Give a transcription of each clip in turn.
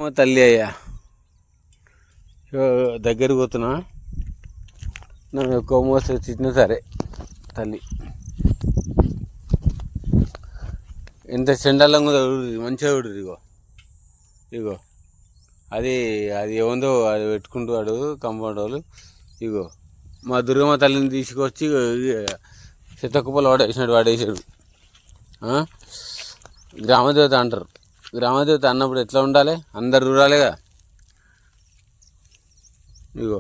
మా తల్లి అయ్యా దగ్గరికి పోతున్నా. నన్ను ఎక్కువ మోసం తిట్టినా సరే తల్లి ఎంత చెండాలంగా మంచిగా చూడరు. ఇగో ఇగో అది అది ఏముందో అది పెట్టుకుంటూ వాడు కంపౌండ్ వాళ్ళు. ఇగో మా దుర్గమ్మ తల్లిని తీసుకొచ్చి చెత్తకుప్పలు వాడేసాడు. గ్రామదేవత అంటారు. గ్రామదేవత అన్నప్పుడు ఎట్లా ఉండాలి? అందరు చూడాలిగా. ఇగో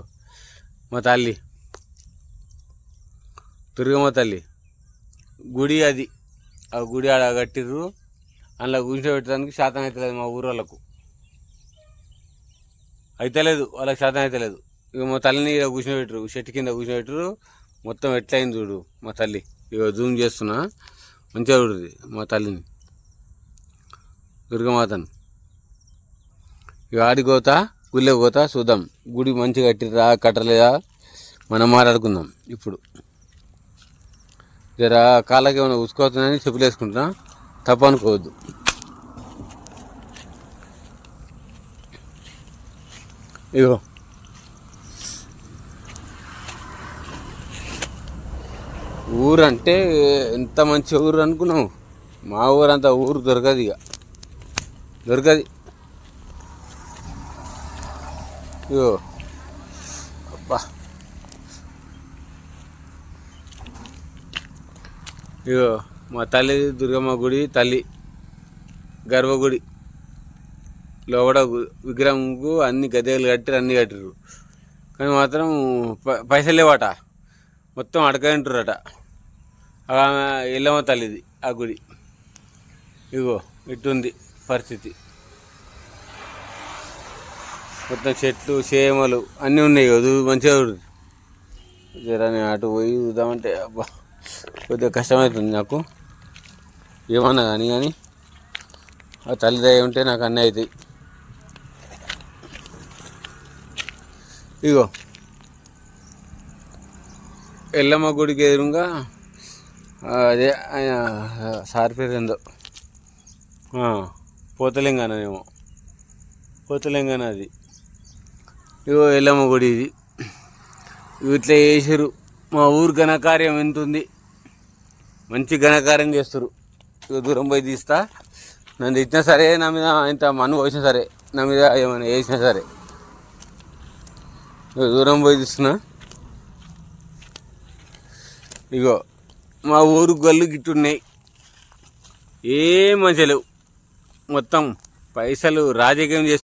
మా తల్లి దుర్గమ్మ తల్లి గుడి. అది ఆ గుడి ఆడ కట్టిర్రు. అందులో కూర్చోబెట్టడానికి శాతం అవుతలేదు మా ఊరు వాళ్ళకు. అయితలేదు, వాళ్ళకి శాతం అవుతలేదు. ఇక మా తల్లిని ఇక్కడ కూర్చోబెట్టరు, చెట్టు కింద కూర్చోబెట్టరు. మొత్తం ఎట్లయింది చూడు మా తల్లి. ఇక జూమ్ చేస్తున్నా, మంచిగా చూడుది మా తల్లిని, దుర్గమాతను. ఇక ఆడిపోతా గుళ్ళకి పోతా చూద్దాం. గుడి మంచిగా కట్టిరా కట్టలేదా మనం మాట్లాడుకుందాం. ఇప్పుడు జర కాళ్ళకి ఏమైనా ఉసుకోవద్దని చెప్పులు వేసుకుంటున్నా, తప్ప అనుకోవద్దు. ఇగో ఊరంటే ఎంత మంచి ఊరు అనుకున్నావు. మా ఊరంతా ఊరు దొరకదు, ఇక దొరకది. ఇగో అబ్బా, ఇగో మా తల్లి దుర్గమ్మ గుడి. తల్లి గర్భగుడి లోపల విగ్రహంకు అన్ని గద్దెలు కట్టిరు, అన్నీ కట్టిరు. కానీ మాత్రం పైసలు లేవట, మొత్తం అడగంటారట. ఎల్లమ్మ తల్లిది ఆ గుడి. ఇగో ఇటుంది పరిస్థితి. మొత్తం చెట్లు చేమలు అన్నీ ఉన్నాయి. మంచిగా చూడు. జరా నేను అటు పోయి చూద్దామంటే అబ్బా కొద్దిగా కష్టమవుతుంది నాకు. ఏమన్నా కానీ ఆ తల్లి దయ ఉంటే నాకు అన్నీ అవుతాయి. ఇగో ఎల్లమ్మ గుడికి ఎదురుగా అదే ఆయన సార్ పేరు ఏందో, పోతలింగానేమో, పోతలింగాన అది. ఇగో ఎల్లమ్మ గుడి ఇది. ఇట్లా చేసారు. మా ఊరు ఘనకార్యం ఎంత ఉంది, మంచి ఘనకార్యం చేస్తారు. ఇక దూరం పోయి తీస్తా. నన్ను ఇచ్చినా సరే, నా మీద ఇంత మన్ను పోసినా సరే, నా మీద ఏమైనా వేసినా సరే, దూరం పోయి తీస్తున్నా. ఇగో మా ఊరు గల్లు గిట్టున్నాయి, ఏం మంచిగా లేవు. మొత్తం పైసలు రాజకీయం చేస్తారు.